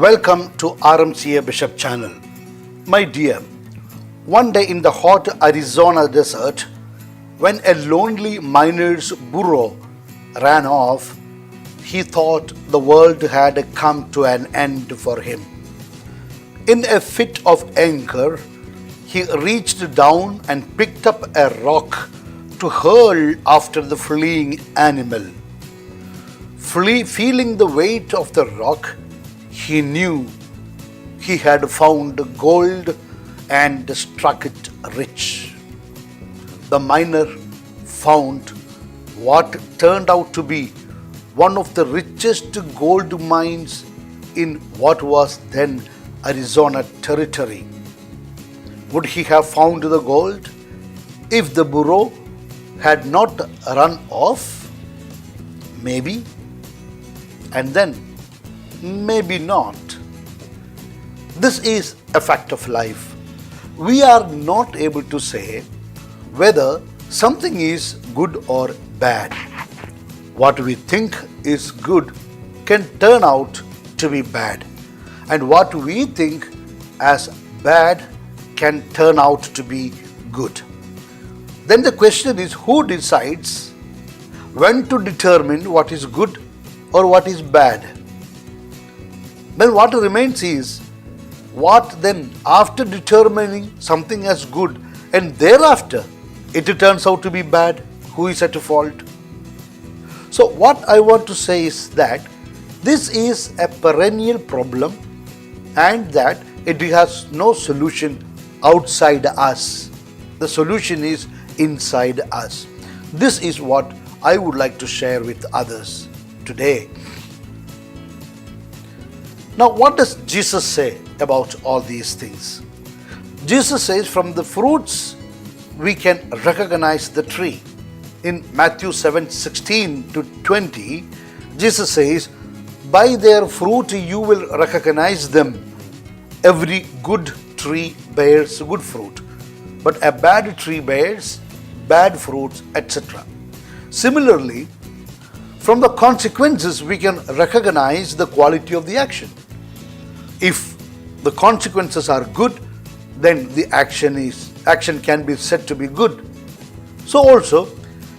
Welcome to RMCA Bishop channel. My dear, one day in the hot Arizona desert, when a lonely miner's burro ran off, he thought the world had come to an end for him. In a fit of anger, he reached down and picked up a rock to hurl after the fleeing animal. Feeling the weight of the rock, he knew he had found gold and struck it rich. The miner found what turned out to be one of the richest gold mines in what was then Arizona territory. Would he have found the gold if the burro had not run off? Maybe. And then, maybe not. This is a fact of life. We are not able to say whether something is good or bad. What we think is good can turn out to be bad, and what we think as bad can turn out to be good. Then the question is, who decides when to determine what is good or what is bad? Then what remains is, what then after determining something as good and thereafter it turns out to be bad? Who is at fault? So what I want to say is that this is a perennial problem and that it has no solution outside us. The solution is inside us. This is what I would like to share with others today. Now, what does Jesus say about all these things? Jesus says, from the fruits we can recognize the tree. In Matthew 7:16 to 20, Jesus says, by their fruit you will recognize them. Every good tree bears good fruit, but a bad tree bears bad fruits, etc. Similarly, from the consequences we can recognize the quality of the action. If the consequences are good, then the action can be said to be good. So also,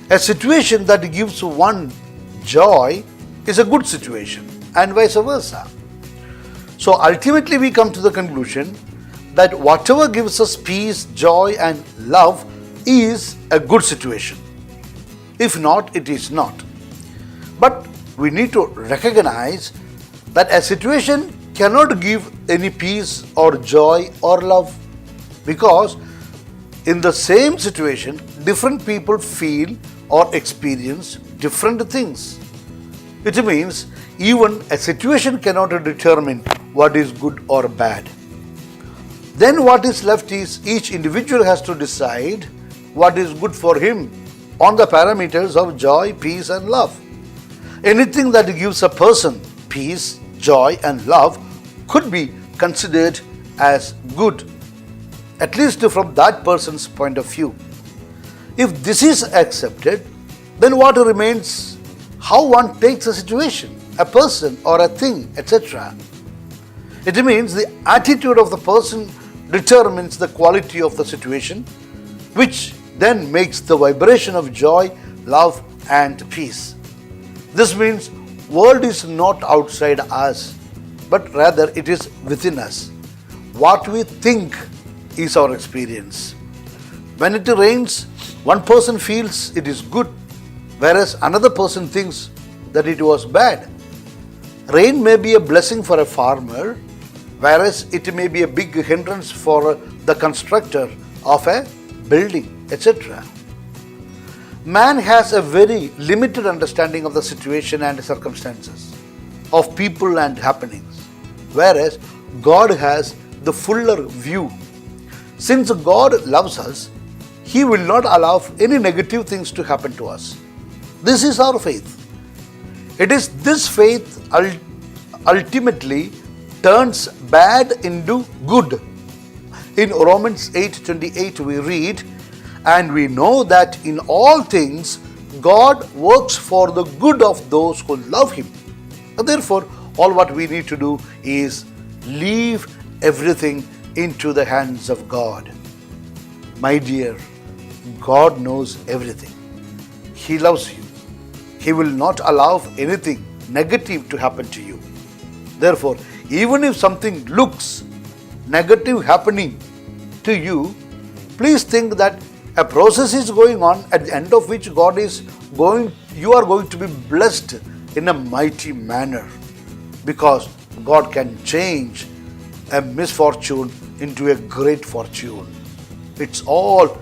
a situation that gives one joy is a good situation, and vice versa. So ultimately we come to the conclusion that whatever gives us peace, joy and love is a good situation. If not, it is not. But we need to recognize that a situation cannot give any peace or joy or love, because in the same situation different people feel or experience different things. It means even a situation cannot determine what is good or bad. Then what is left is each individual has to decide what is good for him on the parameters of joy, peace and love. Anything that gives a person peace, joy and love could be considered as good, at least from that person's point of view. If this is accepted, then what remains? How one takes a situation, a person or a thing, etc. It means the attitude of the person determines the quality of the situation, which then makes the vibration of joy, love and peace. This means world is not outside us, but rather it is within us. What we think is our experience. When it rains, one person feels it is good, whereas another person thinks that it was bad. Rain may be a blessing for a farmer, whereas it may be a big hindrance for the constructor of a building, etc. Man has a very limited understanding of the situation and circumstances, of people and happenings, whereas God has the fuller view. Since God loves us, He will not allow any negative things to happen to us. This is our faith. It is this faith ultimately turns bad into good. In Romans 8:28 we read, and we know that in all things God works for the good of those who love Him. And therefore, all what we need to do is Leave everything into the hands of God. My dear, God knows everything. He loves you. He will not allow anything negative to happen to you. Therefore, even if something looks negative happening to you, please think that a process is going on, at the end of which you are going to be blessed in a mighty manner, because God can change a misfortune into a great fortune. It's all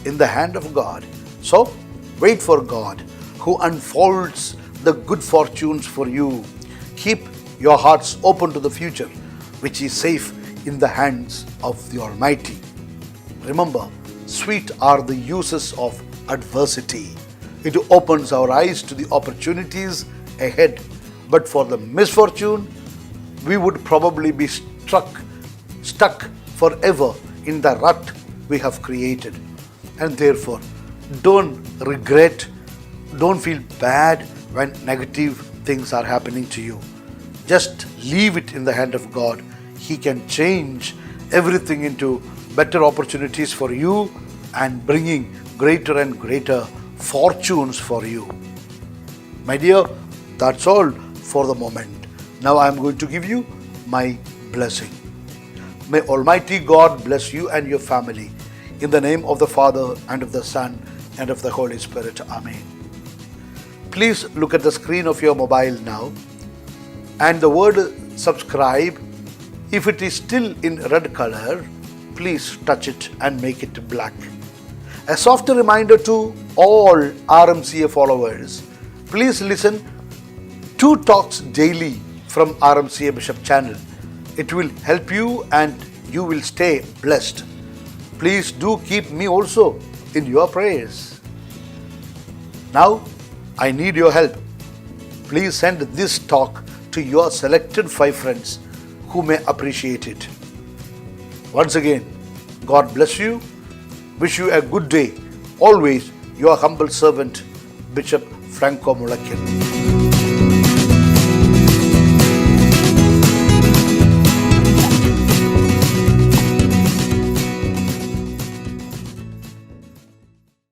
in the hand of God. So wait for God, who unfolds the good fortunes for you. Keep your hearts open to the future, which is safe in the hands of the Almighty. Remember, sweet are the uses of adversity. It opens our eyes to the opportunities ahead. But for the misfortune, we would probably be stuck forever in the rut we have created. And therefore, don't regret, don't feel bad when negative things are happening to you. Just leave it in the hand of God. He can change everything into better opportunities for you and bringing greater and greater fortunes for you. My dear, that's all for the moment. Now I am going to give you my blessing. May Almighty God bless you and your family. In the name of the Father, and of the Son, and of the Holy Spirit. Amen. Please look at the screen of your mobile now, and the word subscribe, if it is still in red color, please touch it and make it black. A soft reminder to all RMCA followers, please listen 2 talks daily from RMCA Bishop channel. It will help you and you will stay blessed. Please do keep me also in your prayers. Now, I need your help. Please send this talk to your selected 5 friends who may appreciate it. Once again, God bless you. Wish you a good day. Always your humble servant, Bishop Franco Mulakin.